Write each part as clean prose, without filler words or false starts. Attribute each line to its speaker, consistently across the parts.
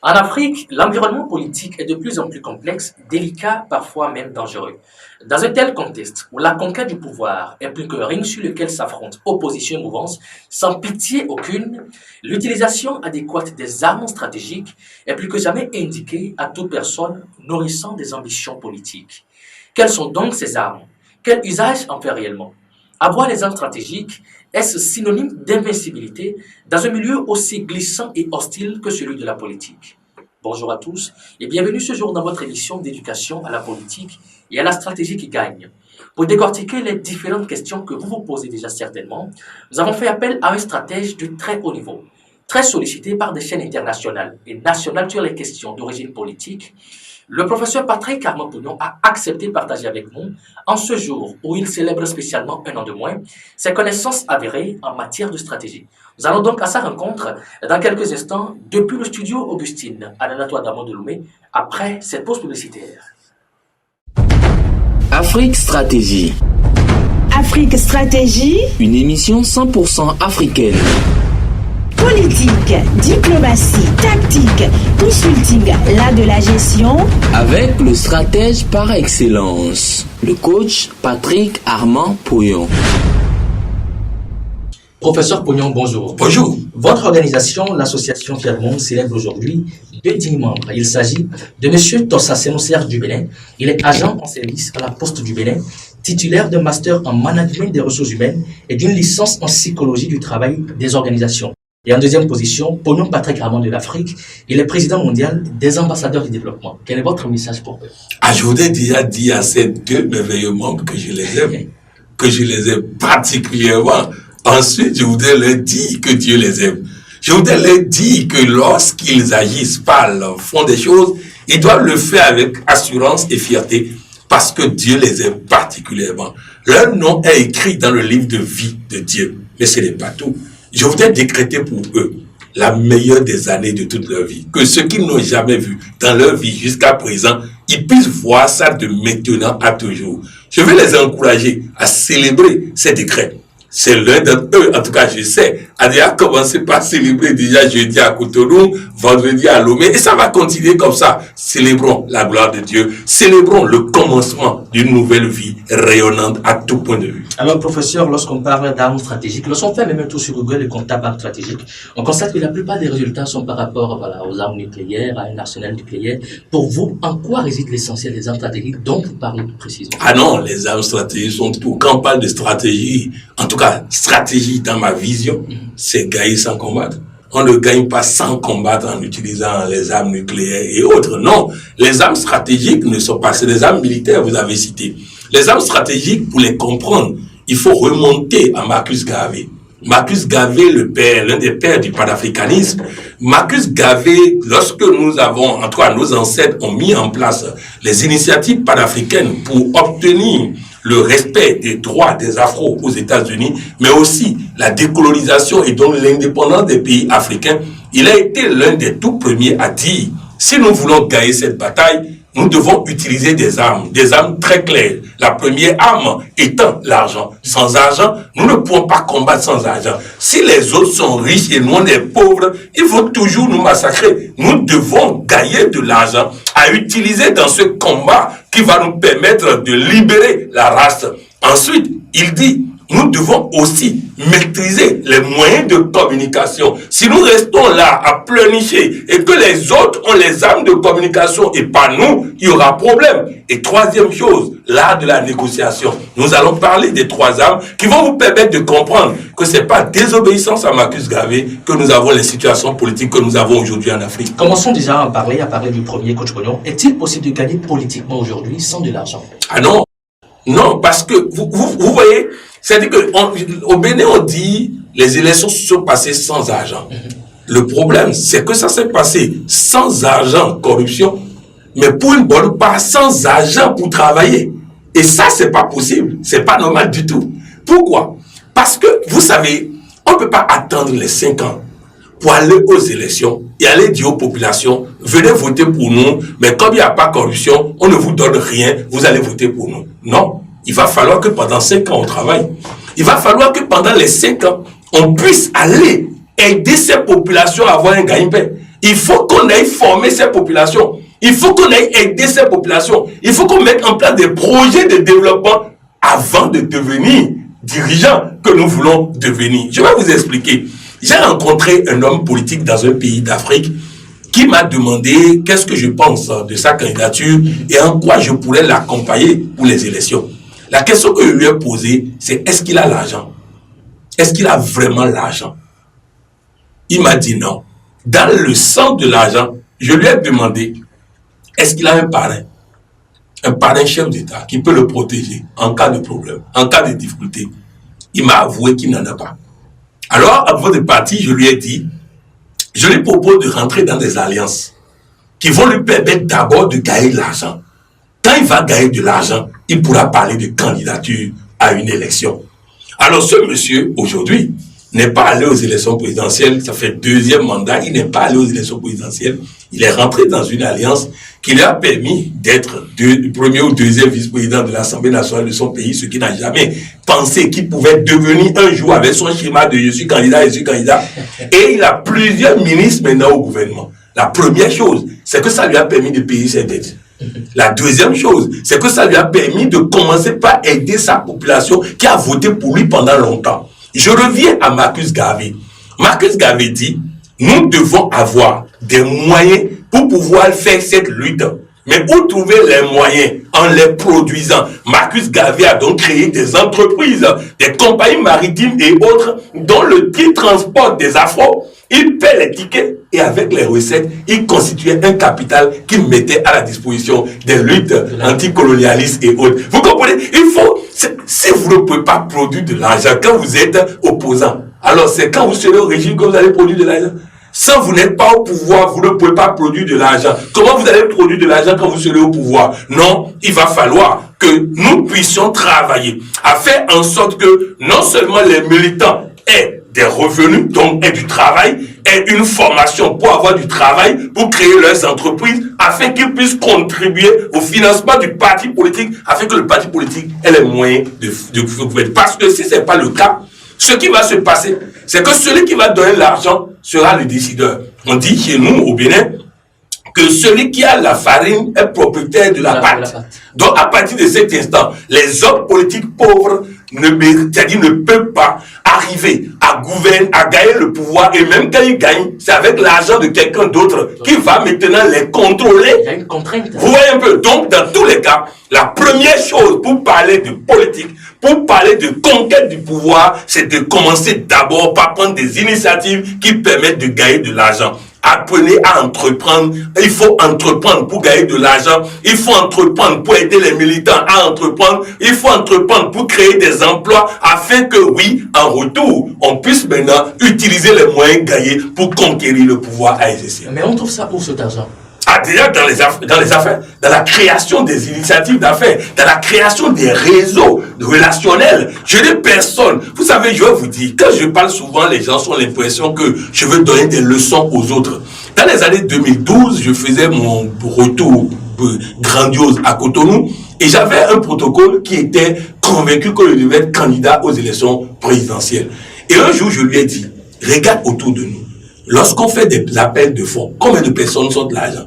Speaker 1: En Afrique, l'environnement politique est de plus en plus complexe, délicat, parfois même dangereux. Dans un tel contexte, où la conquête du pouvoir est plus qu'un ring sur lequel s'affrontent opposition et mouvance, sans pitié aucune, l'utilisation adéquate des armes stratégiques est plus que jamais indiquée à toute personne nourrissant des ambitions politiques. Quelles sont donc ces armes? Quel usage en fait réellement? Avoir les armes stratégiques, est-ce synonyme d'invincibilité dans un milieu aussi glissant et hostile que celui de la politique? Bonjour à tous et bienvenue ce jour dans votre émission d'éducation à la politique et à la stratégie qui gagne. Pour décortiquer les différentes questions que vous vous posez déjà certainement, nous avons fait appel à un stratège de très haut niveau, très sollicité par des chaînes internationales et nationales sur les questions d'origine politique. Le professeur Patrick Armand-Pougnon a accepté de partager avec nous, en ce jour où il célèbre spécialement un an de moins, ses connaissances avérées en matière de stratégie. Nous allons donc à sa rencontre dans quelques instants depuis le studio Augustine à l'Anatoire d'Amont de Lomé, après cette pause publicitaire.
Speaker 2: Afrique Stratégie.
Speaker 3: Afrique Stratégie.
Speaker 2: Une émission 100% africaine.
Speaker 3: Politique, diplomatie, tactique, consulting, l'art de la gestion.
Speaker 2: Avec le stratège par excellence, le coach Patrick Armand-Pougnon.
Speaker 1: Professeur Pougnon, bonjour.
Speaker 4: Bonjour.
Speaker 1: Votre organisation, l'association Fiermont, célèbre aujourd'hui deux dignes membres. Il s'agit de M. Tossa Sénousser du Bénin. Il est agent en service à la Poste du Bénin, titulaire d'un master en management des ressources humaines et d'une licence en psychologie du travail des organisations. Et en deuxième position, Pougnon Patrick Armand de l'Afrique, il est président mondial des ambassadeurs du développement. Quel est votre message pour eux?
Speaker 4: Je voudrais déjà dire à ces deux merveilleux membres que je les aime, que je les aime particulièrement. Ensuite, je voudrais leur dire que Dieu les aime. Je voudrais leur dire que lorsqu'ils agissent, parlent, font des choses, ils doivent le faire avec assurance et fierté parce que Dieu les aime particulièrement. Leur nom est écrit dans le livre de vie de Dieu, mais ce n'est pas tout. Je voudrais décréter pour eux la meilleure des années de toute leur vie. Que ceux qui n'ont jamais vu dans leur vie jusqu'à présent, ils puissent voir ça de maintenant à toujours. Je vais les encourager à célébrer ces décrets. C'est l'un d'entre eux, en tout cas je sais, a déjà commencé par célébrer déjà jeudi à Cotonou, vendredi à Lomé, et ça va continuer comme ça. Célébrons la gloire de Dieu, célébrons le commencement d'une nouvelle vie rayonnante à tout point de vue.
Speaker 1: Alors professeur, lorsqu'on parle d'armes stratégiques, lorsqu'on fait même un tour sur Google et qu'on tape armes stratégiques, on constate que la plupart des résultats sont par rapport aux armes nucléaires, à un arsenal nucléaire. Pour vous, en quoi réside l'essentiel des armes stratégiques dont vous parlez plus précisément?
Speaker 4: Ah non, les armes stratégiques sont tout. Quand on parle de stratégie, en tout cas stratégie dans ma vision, c'est gagner sans combattre. On ne gagne pas sans combattre en utilisant les armes nucléaires et autres. Non, les armes stratégiques ne sont pas, c'est des armes militaires, vous avez cité. Les armes stratégiques, pour les comprendre, il faut remonter à Marcus Garvey. Marcus Garvey, le père, l'un des pères du panafricanisme. Marcus Garvey, lorsque nous avons, en tout cas nos ancêtres ont mis en place les initiatives panafricaines pour obtenir le respect des droits des Afro aux États-Unis, mais aussi la décolonisation et donc l'indépendance des pays africains, il a été l'un des tout premiers à dire, si nous voulons gagner cette bataille, nous devons utiliser des armes très claires. La première arme étant l'argent. Sans argent, nous ne pouvons pas combattre sans argent. Si les autres sont riches et nous on est pauvres, ils vont toujours nous massacrer. Nous devons gagner de l'argent à utiliser dans ce combat qui va nous permettre de libérer la race. Ensuite, il dit, nous devons aussi maîtriser les moyens de communication. Si nous restons là à pleurnicher et que les autres ont les armes de communication et pas nous, il y aura problème. Et troisième chose, l'art de la négociation. Nous allons parler des trois armes qui vont vous permettre de comprendre que c'est pas désobéissance à Marcus Garvey que nous avons les situations politiques que nous avons aujourd'hui en Afrique.
Speaker 1: Commençons déjà à parler du premier, coach Pougnon. Est-il possible de gagner politiquement aujourd'hui sans de l'argent?
Speaker 4: Ah non, non, parce que vous voyez, c'est-à-dire qu'au Bénin, on dit les élections se sont passées sans argent. Le problème, c'est que ça s'est passé sans argent, corruption, mais pour une bonne part, sans argent pour travailler. Et ça, c'est pas possible. C'est pas normal du tout. Pourquoi? Parce que, vous savez, on ne peut pas attendre les 5 ans pour aller aux élections et aller dire aux populations, venez voter pour nous, mais comme il n'y a pas corruption, on ne vous donne rien, vous allez voter pour nous. Non. Il va falloir que pendant 5 ans, on travaille. Il va falloir que pendant les 5 ans, on puisse aller aider ces populations à avoir un gagne-pain. Il faut qu'on aille former ces populations. Il faut qu'on aille aider ces populations. Il faut qu'on mette en place des projets de développement avant de devenir dirigeants que nous voulons devenir. Je vais vous expliquer. J'ai rencontré un homme politique dans un pays d'Afrique qui m'a demandé qu'est-ce que je pense de sa candidature et en quoi je pourrais l'accompagner pour les élections. La question que je lui ai posée, c'est est-ce qu'il a l'argent? Est-ce qu'il a vraiment l'argent? Il m'a dit non. Dans le sens de l'argent, je lui ai demandé est-ce qu'il a un parrain chef d'État qui peut le protéger en cas de problème, en cas de difficulté. Il m'a avoué qu'il n'en a pas. Alors, avant de partir, je lui ai dit, je lui propose de rentrer dans des alliances qui vont lui permettre d'abord de gagner de l'argent. Quand il va gagner de l'argent, il pourra parler de candidature à une élection. Alors, ce monsieur, aujourd'hui, n'est pas allé aux élections présidentielles, ça fait 2e mandat, il n'est pas allé aux élections présidentielles, il est rentré dans une alliance qui lui a permis d'être premier ou 2e vice-président de l'Assemblée nationale de son pays, ce qui n'a jamais pensé qu'il pouvait devenir un jour avec son schéma de je suis candidat, et il a plusieurs ministres maintenant au gouvernement. La première chose, c'est que ça lui a permis de payer ses dettes. La deuxième chose, c'est que ça lui a permis de commencer par aider sa population qui a voté pour lui pendant longtemps. Je reviens à Marcus Garvey. Marcus Garvey dit, nous devons avoir des moyens pour pouvoir faire cette lutte. Mais où trouver les moyens? En les produisant. Marcus Garvey a donc créé des entreprises, des compagnies maritimes et autres dont le qui transporte des afros. Il paie les tickets et avec les recettes, il constituait un capital qu'il mettait à la disposition des luttes anticolonialistes et autres. Vous comprenez? Il faut, si vous ne pouvez pas produire de l'argent quand vous êtes opposant, alors c'est quand vous serez au régime que vous allez produire de l'argent. Si vous n'êtes pas au pouvoir, vous ne pouvez pas produire de l'argent. Comment vous allez produire de l'argent quand vous serez au pouvoir? Non, il va falloir que nous puissions travailler à faire en sorte que non seulement les militants aient des revenus, donc aient du travail, aient une formation pour avoir du travail, pour créer leurs entreprises, afin qu'ils puissent contribuer au financement du parti politique, afin que le parti politique ait les moyens de gouverner. Parce que si ce n'est pas le cas, ce qui va se passer, c'est que celui qui va donner l'argent sera le décideur. On dit chez nous, au Bénin, que celui qui a la farine est propriétaire de la pâte. Donc, à partir de cet instant, les hommes politiques pauvres ne peuvent pas arriver à gouverner, à gagner le pouvoir, et même quand ils gagnent, c'est avec l'argent de quelqu'un d'autre qui va maintenant les contrôler.
Speaker 1: Il y a une contrainte.
Speaker 4: Vous voyez un peu. Donc, dans tous les cas, la première chose pour parler de politique, pour parler de conquête du pouvoir, c'est de commencer d'abord par prendre des initiatives qui permettent de gagner de l'argent. Apprenez à entreprendre. Il faut entreprendre pour gagner de l'argent. Il faut entreprendre pour aider les militants à entreprendre. Il faut entreprendre pour créer des emplois afin que, oui, en retour, on puisse maintenant utiliser les moyens gagnés pour conquérir le pouvoir à exercer.
Speaker 1: Mais on trouve ça où cet argent?
Speaker 4: Déjà dans les affaires, dans la création des initiatives d'affaires, dans la création des réseaux relationnels. Je n'ai personne. Vous savez, je vais vous dire, quand je parle souvent, les gens ont l'impression que je veux donner des leçons aux autres. Dans les années 2012, je faisais mon retour grandiose à Cotonou et j'avais un protocole qui était convaincu que je devais être candidat aux élections présidentielles. Et un jour, je lui ai dit, regarde autour de nous. Lorsqu'on fait des appels de fonds, combien de personnes sont de l'argent?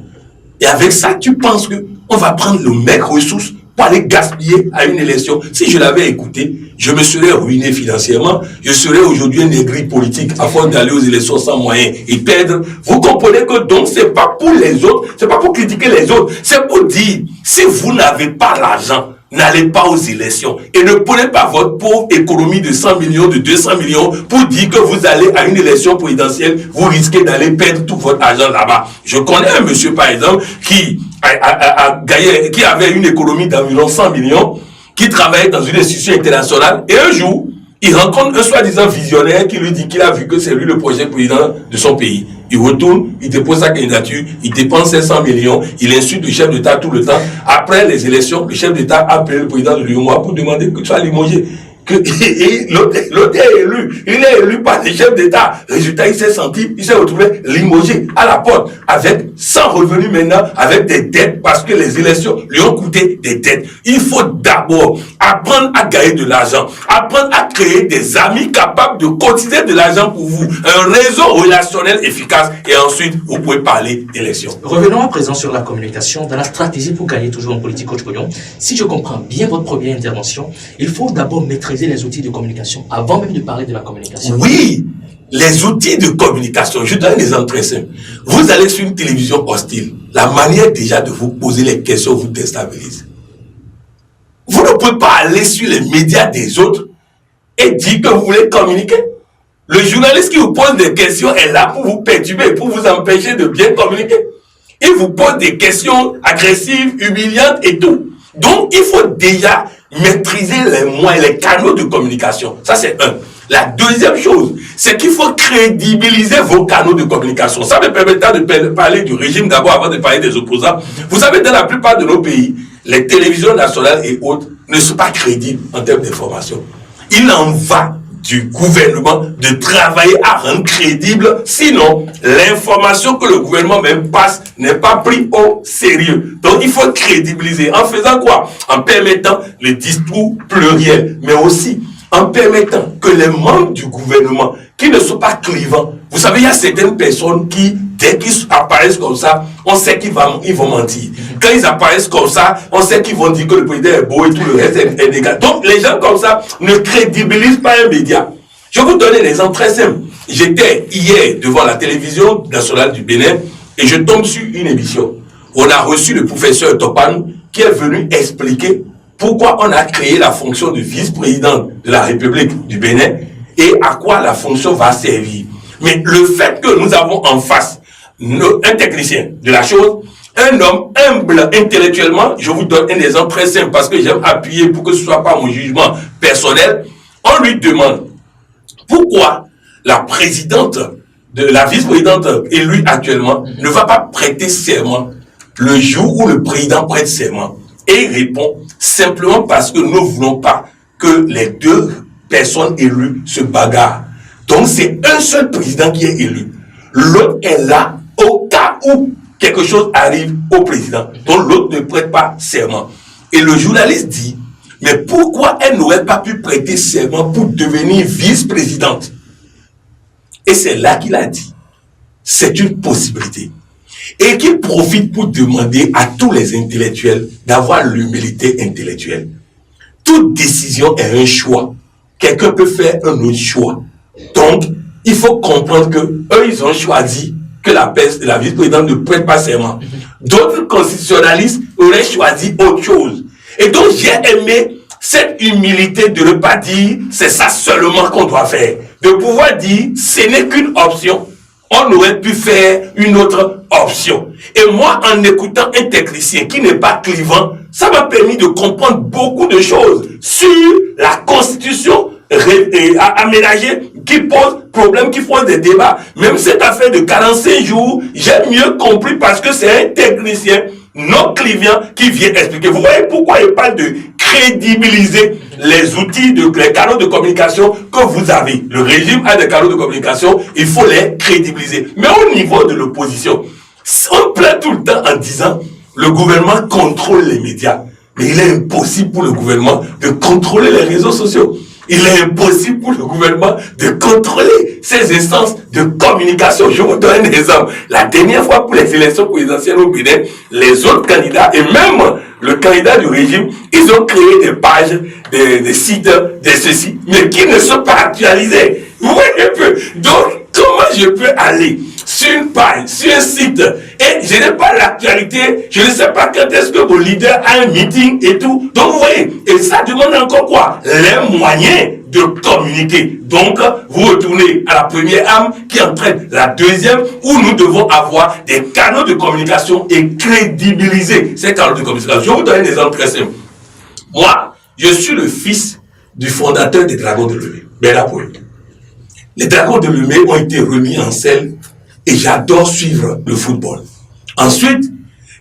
Speaker 4: Et avec ça, tu penses qu'on va prendre le mec ressource pour aller gaspiller à une élection? Si je l'avais écouté, je me serais ruiné financièrement. Je serais aujourd'hui un aigri politique à force d'aller aux élections sans moyens et perdre. Vous comprenez que donc c'est pas pour les autres, c'est pas pour critiquer les autres, c'est pour dire, si vous n'avez pas l'argent, n'allez pas aux élections et ne prenez pas votre pauvre économie de 100 millions, de 200 millions pour dire que vous allez à une élection présidentielle, vous risquez d'aller perdre tout votre argent là-bas. Je connais un monsieur par exemple qui a gagné, qui avait une économie d'environ 100 millions, qui travaillait dans une institution internationale et un jour, il rencontre un soi-disant visionnaire qui lui dit qu'il a vu que c'est lui le prochain président de son pays. Il retourne, il dépose sa candidature, il dépense 500 millions, il insulte le chef d'État tout le temps. Après les élections, le chef d'État a appelé le président de l'UEMOA pour demander que tu sois limogé. et l'autre est élu. Il est élu par des chefs d'État. Résultat, il s'est retrouvé limogé à la porte, sans revenu maintenant, avec des dettes, parce que les élections lui ont coûté des dettes. Il faut d'abord apprendre à gagner de l'argent, apprendre à créer des amis capables de cotiser de l'argent pour vous, un réseau relationnel efficace, et ensuite, vous pouvez parler d'élections.
Speaker 1: Revenons à présent sur la communication, dans la stratégie pour gagner toujours en politique, coach Pognon. Si je comprends bien votre première intervention, il faut d'abord maîtriser les outils de communication avant même de parler de la communication.
Speaker 4: Oui, les outils de communication. Je donne un exemple très simple. Vous allez sur une télévision hostile. La manière déjà de vous poser les questions vous déstabilise. Vous ne pouvez pas aller sur les médias des autres et dire que vous voulez communiquer. Le journaliste qui vous pose des questions est là pour vous perturber, pour vous empêcher de bien communiquer. Il vous pose des questions agressives, humiliantes et tout. Donc, il faut déjà maîtriser les moyens, les canaux de communication. Ça, c'est un. La deuxième chose, c'est qu'il faut crédibiliser vos canaux de communication. Ça me permettra de parler du régime d'abord avant de parler des opposants. Vous savez, dans la plupart de nos pays, les télévisions nationales et autres ne sont pas crédibles en termes d'information. Il en va du gouvernement de travailler à rendre crédible, sinon l'information que le gouvernement même passe n'est pas prise au sérieux. Donc il faut crédibiliser. En faisant quoi? En permettant le discours pluriel, mais aussi en permettant que les membres du gouvernement qui ne sont pas clivants, vous savez, il y a certaines personnes qui, dès qu'ils apparaissent comme ça, on sait qu'ils vont mentir. Quand ils apparaissent comme ça, on sait qu'ils vont dire que le président est beau et tout le reste est négatif. Donc, les gens comme ça ne crédibilisent pas un média. Je vais vous donner un exemple très simple. J'étais hier devant la télévision nationale du Bénin et je tombe sur une émission. On a reçu le professeur Topan qui est venu expliquer pourquoi on a créé la fonction de vice-président de la République du Bénin et à quoi la fonction va servir. Mais le fait que nous avons en face un technicien de la chose, un homme humble intellectuellement, je vous donne un exemple très simple parce que j'aime appuyer pour que ce ne soit pas mon jugement personnel, on lui demande pourquoi la présidente, la vice-présidente élue actuellement ne va pas prêter serment le jour où le président prête serment. Et il répond simplement parce que nous ne voulons pas que les deux personnes élues se bagarrent. Donc c'est un seul président qui est élu. L'autre est là au cas où quelque chose arrive au président. Donc l'autre ne prête pas serment. Et le journaliste dit, mais pourquoi elle n'aurait pas pu prêter serment pour devenir vice-présidente? Et c'est là qu'il a dit, c'est une possibilité. Et qu'il profite pour demander à tous les intellectuels d'avoir l'humilité intellectuelle. Toute décision est un choix. Quelqu'un peut faire un autre choix. Donc, il faut comprendre que eux, ils ont choisi que la vice-présidente ne prête pas serment. D'autres constitutionnalistes auraient choisi autre chose. Et donc, j'ai aimé cette humilité de ne pas dire c'est ça seulement qu'on doit faire. De pouvoir dire ce n'est qu'une option. On aurait pu faire une autre option. Et moi, en écoutant un technicien qui n'est pas clivant, ça m'a permis de comprendre beaucoup de choses sur la constitution aménagée qui pose problème, qui pose des débats. Même cette affaire de 45 jours, j'ai mieux compris parce que c'est un technicien non clivant qui vient expliquer. Vous voyez pourquoi il parle de crédibiliser les outils, les canaux de communication que vous avez. Le régime a des canaux de communication, il faut les crédibiliser. Mais au niveau de l'opposition, on plaît tout le temps en disant le gouvernement contrôle les médias. Mais il est impossible pour le gouvernement de contrôler les réseaux sociaux. Il est impossible pour le gouvernement de contrôler ces instances de communication. Je vous donne un exemple. La dernière fois pour les élections présidentielles au Bénin, les autres candidats et même le candidat du régime, ils ont créé des pages, des sites, des ceci, mais qui ne sont pas actualisés. Vous voyez un peu. Donc, comment je peux aller sur une page, sur un site, et je n'ai pas l'actualité, je ne sais pas quand est-ce que mon leader a un meeting et tout. Donc, vous voyez, et ça demande encore quoi? Les moyens de communiquer. Donc, vous retournez à la première arme qui entraîne la deuxième, où nous devons avoir des canaux de communication et crédibiliser ces canaux de communication. Je vais vous donner des exemples très simples. Moi, je suis le fils du fondateur des Dragons de Lemay, Bernard Pouet. Les Dragons de Lemay ont été remis en selle et j'adore suivre le football. Ensuite,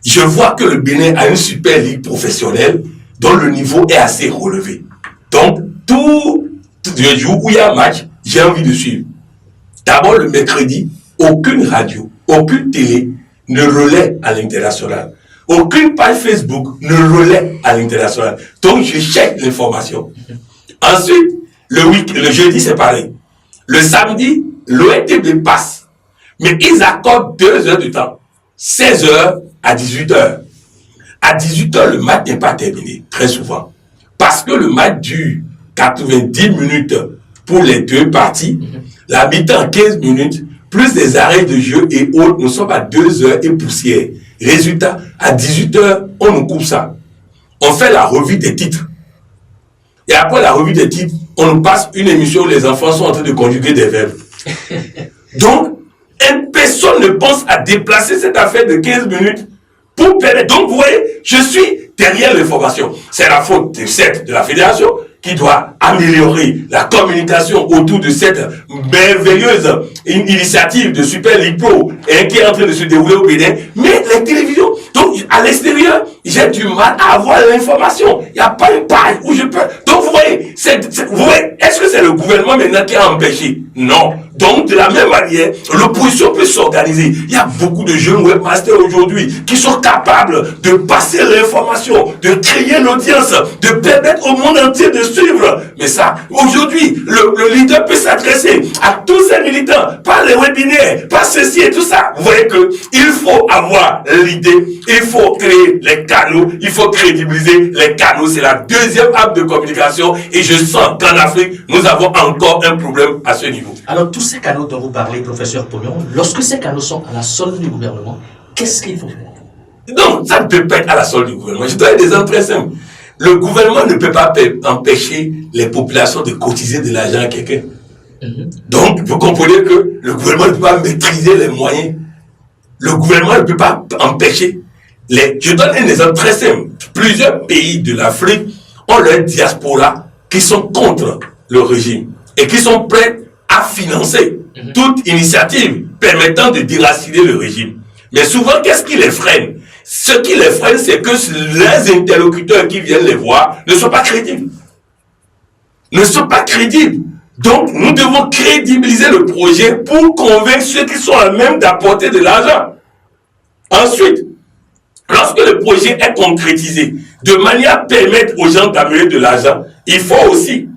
Speaker 4: je vois que le Bénin a une super ligue professionnelle dont le niveau est assez relevé. Donc, tout le jour où il y a un match, j'ai envie de suivre. D'abord, le mercredi, aucune radio, aucune télé ne relaie à l'international. Aucune page Facebook ne relaie à l'international. Donc, je cherche l'information. Ensuite, le jeudi, c'est pareil. Le samedi, l'ONTB passe. Mais ils accordent 2 heures de temps. 16h à 18h. À 18h, le match n'est pas terminé, très souvent. Parce que le match dure 90 minutes pour les 2 parties. La mi-temps, 15 minutes, plus des arrêts de jeu et autres, nous sommes à 2 heures et poussière. Résultat, à 18h, on nous coupe ça. On fait la revue des titres. Et après la revue des titres, on nous passe une émission où les enfants sont en train de conjuguer des verbes. Donc, personne ne pense à déplacer cette affaire de 15 minutes pour permettre. Donc, vous voyez, je suis derrière l'information. C'est la faute de la fédération qui doit améliorer la communication autour de cette merveilleuse initiative de Super League Pro qui est en train de se dérouler au Bénin. Mais les télévisions, donc à l'extérieur, j'ai du mal à avoir l'information. Il n'y a pas une page où je peux. Donc vous voyez, est-ce que c'est le gouvernement maintenant qui a empêché? Non. Donc, de la même manière, l'opposition peut s'organiser. Il y a beaucoup de jeunes webmasters aujourd'hui qui sont capables de passer l'information, de créer l'audience, de permettre au monde entier de suivre. Mais ça, aujourd'hui, le leader peut s'adresser à tous ces militants, pas les webinaires, pas ceci et tout ça. Vous voyez que il faut avoir l'idée, il faut créer les canaux, il faut crédibiliser les canaux. C'est la deuxième arme de communication et je sens qu'en Afrique, nous avons encore un problème à ce niveau.
Speaker 1: Alors, tous ces canaux dont vous parlez, professeur Pognon, lorsque ces canaux sont à la solde du gouvernement, qu'est-ce qu'il faut faire?
Speaker 4: Non, ça ne peut pas être à la solde du gouvernement. Je donne des exemples très simples. Le gouvernement ne peut pas empêcher les populations de cotiser de l'argent à quelqu'un. Donc, vous comprenez que le gouvernement ne peut pas maîtriser les moyens. Le gouvernement ne peut pas empêcher Je donne un exemple très simple. Plusieurs pays de l'Afrique ont leur diaspora qui sont contre le régime et qui sont prêts à financer toute initiative permettant de déraciner le régime. Mais souvent, qu'est-ce qui les freine? Ce qui les freine, c'est que les interlocuteurs qui viennent les voir ne sont pas crédibles. Ne sont pas crédibles. Donc, nous devons crédibiliser le projet pour convaincre ceux qui sont à même d'apporter de l'argent. Ensuite, lorsque le projet est concrétisé, de manière à permettre aux gens d'amener de l'argent, il faut aussi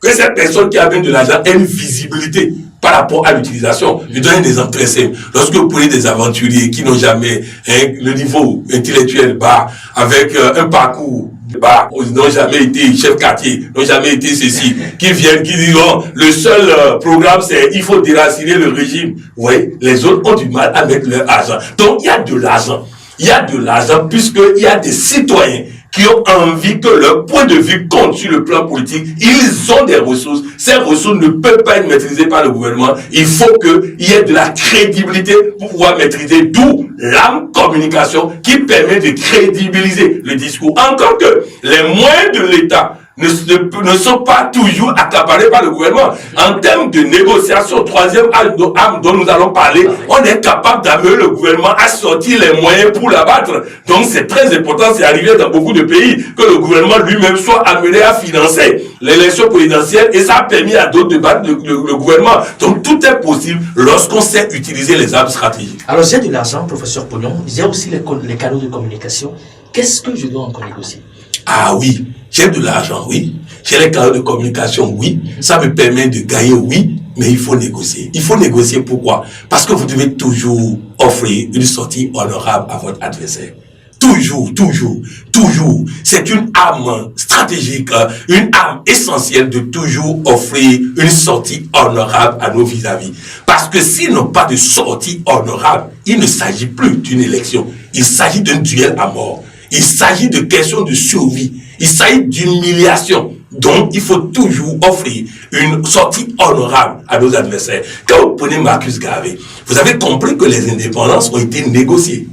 Speaker 4: que cette personne qui amène de l'argent ait une visibilité par rapport à l'utilisation. Je donne des exemples très simples. Lorsque vous prenez des aventuriers qui n'ont jamais le niveau intellectuel bas, avec un parcours bas, n'ont jamais été chef quartier, n'ont jamais été ceci, qui viennent, qui disent oh, le seul programme c'est il faut déraciner le régime. Vous voyez, les autres ont du mal à mettre leur argent. Donc il y a de l'argent. Il y a de l'argent puisqu'il y a des citoyens qui ont envie que leur point de vue compte sur le plan politique. Ils ont des ressources. Ces ressources ne peuvent pas être maîtrisées par le gouvernement. Il faut qu'il y ait de la crédibilité pour pouvoir maîtriser, d'où la communication qui permet de crédibiliser le discours. Encore que les moyens de l'État ne sont pas toujours accaparés par le gouvernement. En termes de négociation, troisième arme dont nous allons parler, on est capable d'amener le gouvernement à sortir les moyens pour l'abattre. Donc c'est très important, c'est arrivé dans beaucoup de pays, que le gouvernement lui-même soit amené à financer l'élection présidentielle et ça a permis à d'autres de battre le gouvernement. Donc tout est possible lorsqu'on sait utiliser les armes stratégiques.
Speaker 1: Alors j'ai de l'argent, professeur Pognon, il y a aussi les canaux de communication. Qu'est-ce que je dois encore négocier?
Speaker 4: Ah oui, j'ai de l'argent, oui. J'ai les canaux de communication, oui. Ça me permet de gagner, oui. Mais il faut négocier. Il faut négocier pourquoi? Parce que vous devez toujours offrir une sortie honorable à votre adversaire. Toujours, toujours, toujours. C'est une arme stratégique, une arme essentielle de toujours offrir une sortie honorable à nos vis-à-vis. Parce que s'ils n'ont pas de sortie honorable, il ne s'agit plus d'une élection. Il s'agit d'un duel à mort. Il s'agit de questions de survie. Il s'agit d'humiliation. Donc, il faut toujours offrir une sortie honorable à nos adversaires. Quand vous prenez Marcus Garvey, vous avez compris que les indépendances ont été négociées.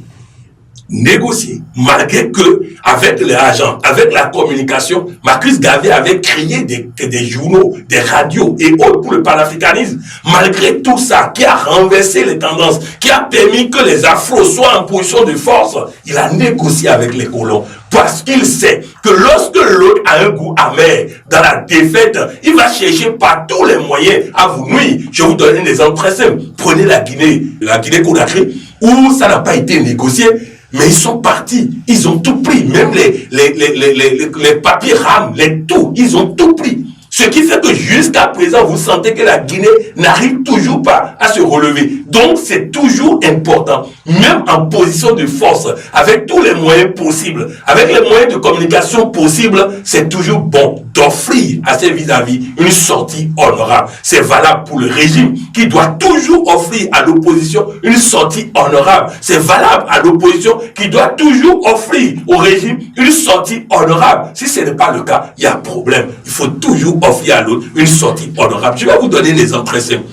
Speaker 4: Négociées. Malgré que, avec l'argent, avec la communication, Marcus Garvey avait créé des journaux, des radios et autres pour le panafricanisme. Malgré tout ça, qui a renversé les tendances, qui a permis que les Afros soient en position de force, il a négocié avec les colons Parce qu'il sait que lorsque l'autre a un goût amer dans la défaite, il va chercher par tous les moyens à vous nuire. Je vous donne un exemple très simple. Prenez la Guinée-Conakry, où ça n'a pas été négocié, mais ils sont partis. Ils ont tout pris. Même les papiers rames, tout, ils ont tout pris. Ce qui fait que jusqu'à présent, vous sentez que la Guinée n'arrive toujours pas à se relever. Donc, c'est toujours important, même en position de force, avec tous les moyens possibles, avec les moyens de communication possibles, c'est toujours bon d'offrir à ses vis-à-vis une sortie honorable. C'est valable pour le régime qui doit toujours offrir à l'opposition une sortie honorable. C'est valable à l'opposition qui doit toujours offrir au régime une sortie honorable. Si ce n'est pas le cas, il y a un problème. Il faut toujours offrir à l'autre une sortie honorable. Je vais vous donner des exemples très simples.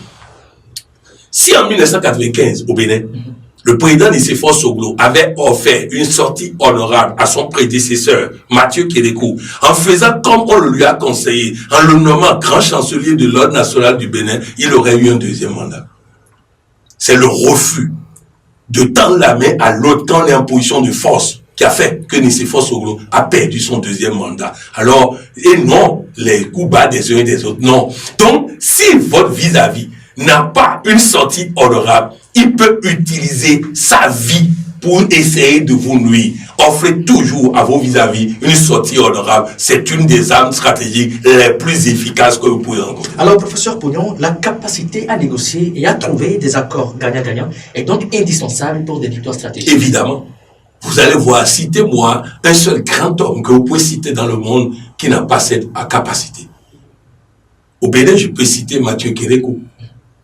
Speaker 4: Si en 1995, au Bénin, le président Nicéphore Soglo avait offert une sortie honorable à son prédécesseur, Mathieu Kérékou, en faisant comme on le lui a conseillé, en le nommant grand chancelier de l'ordre national du Bénin, il aurait eu un deuxième mandat. C'est le refus de tendre la main à l'autre quand on est en position de force qui a fait que Nicéphore Soglo a perdu son deuxième mandat. Alors, et non, les coups bas des uns et des autres, non. Donc, si votre vis-à-vis n'a pas une sortie honorable, il peut utiliser sa vie pour essayer de vous nuire. Offrez toujours à vos vis-à-vis une sortie honorable. C'est une des armes stratégiques les plus efficaces que vous pouvez rencontrer.
Speaker 1: Alors, professeur Pognon, la capacité à négocier et à trouver des accords gagnant-gagnant est donc indispensable pour des victoires stratégiques.
Speaker 4: Évidemment. Vous allez voir, citez-moi un seul grand homme que vous pouvez citer dans le monde qui n'a pas cette capacité. Au Bénin, je peux citer Mathieu Kérékou,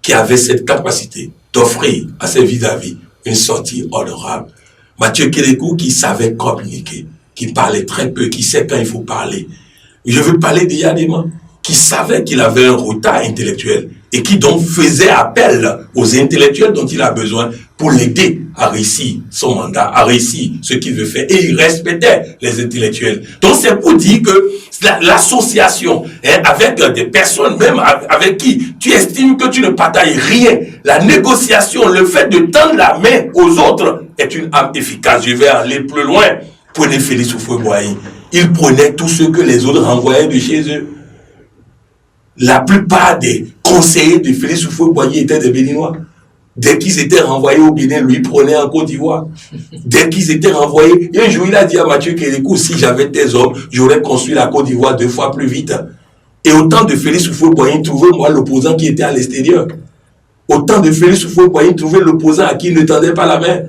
Speaker 4: qui avait cette capacité d'offrir à ses vis-à-vis une sortie honorable. Mathieu Kérékou qui savait communiquer, qui parlait très peu, qui sait quand il faut parler. Je veux parler d'Yadema, qui savait qu'il avait un retard intellectuel et qui donc faisait appel aux intellectuels dont il a besoin pour l'aider à réussir son mandat, à réussir ce qu'il veut faire. Et il respectait les intellectuels. Donc c'est pour dire que l'association avec des personnes même avec qui tu estimes que tu ne partages rien, la négociation, le fait de tendre la main aux autres est une arme efficace. Je vais aller plus loin. Prenez Félix Houphouët-Boigny. Il prenait tout ce que les autres renvoyaient de chez eux. La plupart des conseillers de Félix Houphouët-Boigny étaient des Béninois. Dès qu'ils étaient renvoyés au Bénin, lui prenait en Côte d'Ivoire. Dès qu'ils étaient renvoyés, un jour il a dit à Mathieu Kérékou, si j'avais tes hommes, j'aurais construit la Côte d'Ivoire 2 fois plus vite. Et au temps de Félix Houphouët-Boigny, trouvez-moi l'opposant qui était à l'extérieur. Au temps de Félix Houphouët-Boigny, trouvez l'opposant à qui il ne tendait pas la main.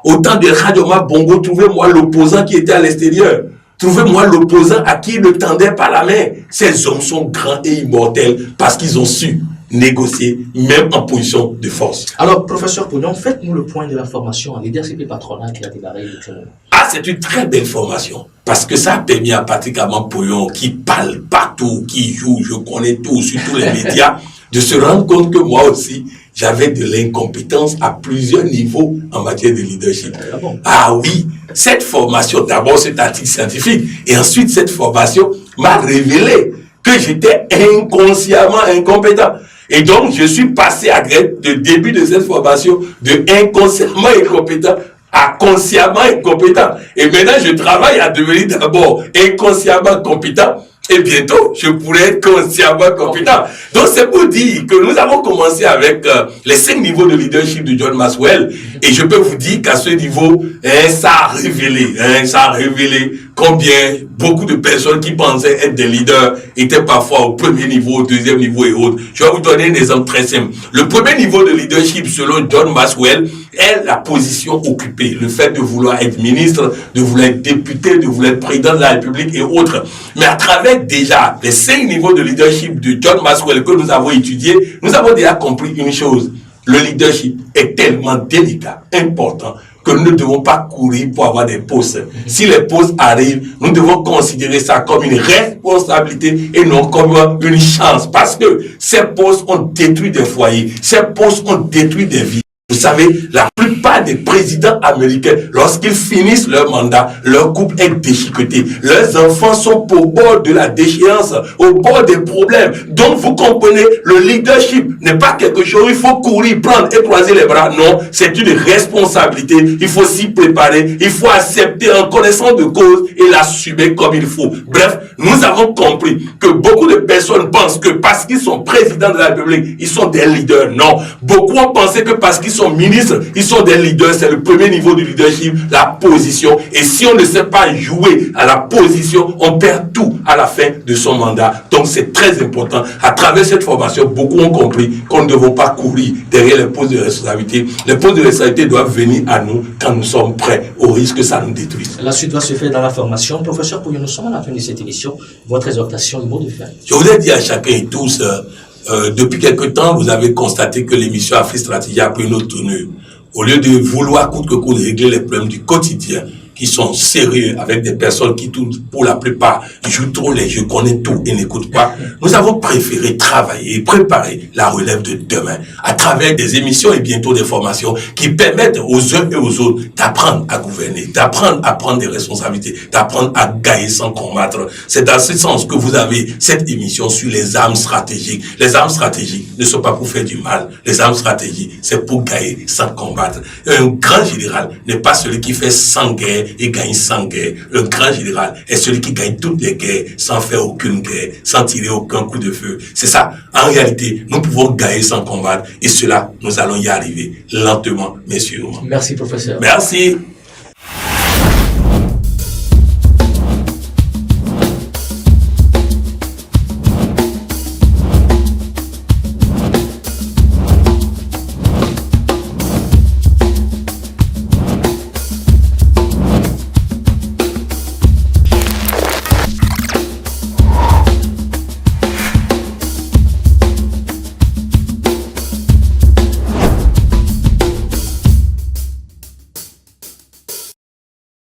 Speaker 4: Au temps de Radioma Bongo, trouvez-moi l'opposant qui était à l'extérieur. Trouvez-moi l'opposant à qui il ne tendait pas la main. Ces hommes sont grands et immortels parce qu'ils ont su négocier, même en position de force.
Speaker 1: Alors, professeur Pognon, faites-nous le point de la formation en leadership et patronat qui a démarré depuis longtemps.
Speaker 4: Ah, c'est une très belle formation. Parce que ça a permis à Patrick Amand-Pouillon, qui parle partout, qui joue, je connais tout, sur tous les médias, de se rendre compte que moi aussi, j'avais de l'incompétence à plusieurs niveaux en matière de leadership.
Speaker 1: Ah bon?
Speaker 4: Ah oui, cette formation, d'abord cet article scientifique, et ensuite cette formation m'a révélé que j'étais inconsciemment incompétent. Et donc, je suis passé à le début de cette formation de inconsciemment incompétent à consciemment incompétent. Et maintenant, je travaille à devenir d'abord inconsciemment compétent. Et bientôt, je pourrais être consciemment compétent. Donc, c'est pour dire que nous avons commencé avec les 5 niveaux de leadership de John Maxwell. Et je peux vous dire qu'à ce niveau, ça a révélé combien beaucoup de personnes qui pensaient être des leaders étaient parfois au premier niveau, au deuxième niveau et autres. Je vais vous donner un exemple très simple. Le premier niveau de leadership, selon John Maxwell, est la position occupée. Le fait de vouloir être ministre, de vouloir être député, de vouloir être président de la République et autres. Mais à travers déjà les 5 niveaux de leadership de John Maxwell que nous avons étudiés, nous avons déjà compris une chose. Le leadership est tellement délicat, important, que nous ne devons pas courir pour avoir des postes. Si les postes arrivent, nous devons considérer ça comme une responsabilité et non comme une chance. Parce que ces postes ont détruit des foyers, ces postes ont détruit des vies. Vous savez, la plupart des présidents américains, lorsqu'ils finissent leur mandat, leur couple est déchiqueté. Leurs enfants sont au bord de la déchéance, au bord des problèmes. Donc, vous comprenez, le leadership n'est pas quelque chose, il faut courir, prendre et croiser les bras. Non, c'est une responsabilité. Il faut s'y préparer. Il faut accepter en connaissance de cause et l'assumer comme il faut. Bref, nous avons compris que beaucoup de personnes pensent que parce qu'ils sont présidents de la République, ils sont des leaders. Non. Beaucoup ont pensé que parce qu'ils sont ministres, ils sont des leaders. C'est le premier niveau du leadership, la position. Et si on ne sait pas jouer à la position, on perd tout à la fin de son mandat. Donc c'est très important. À travers cette formation, beaucoup ont compris qu'on ne devons pas courir derrière les postes de responsabilité. Les postes de responsabilité doivent venir à nous quand nous sommes prêts, au risque que ça nous détruise.
Speaker 1: La suite doit se faire dans la formation. Professeur Pouillon, nous sommes à la fin de cette émission. Votre exhortation, le mot de fin.
Speaker 4: Je voudrais dire à chacun et tous, depuis quelque temps, vous avez constaté que l'émission Afrique Stratégie a pris une autre tournure. Au lieu de vouloir coûte que coûte régler les problèmes du quotidien, qui sont sérieux, avec des personnes qui, pour la plupart, jouent trop les jeux, connaissent tout et n'écoutent pas, nous avons préféré travailler et préparer la relève de demain à travers des émissions et bientôt des formations qui permettent aux uns et aux autres d'apprendre à gouverner, d'apprendre à prendre des responsabilités, d'apprendre à gagner sans combattre. C'est dans ce sens que vous avez cette émission sur les armes stratégiques. Les armes stratégiques ne sont pas pour faire du mal. Les armes stratégiques, c'est pour gagner sans combattre. Un grand général n'est pas celui qui fait 100 guerres et gagne sans guerre. Le grand général est celui qui gagne toutes les guerres sans faire aucune guerre, sans tirer aucun coup de feu. C'est ça. En réalité, nous pouvons gagner sans combattre et cela, nous allons y arriver lentement, mais sûrement.
Speaker 1: Merci, professeur.
Speaker 4: Merci.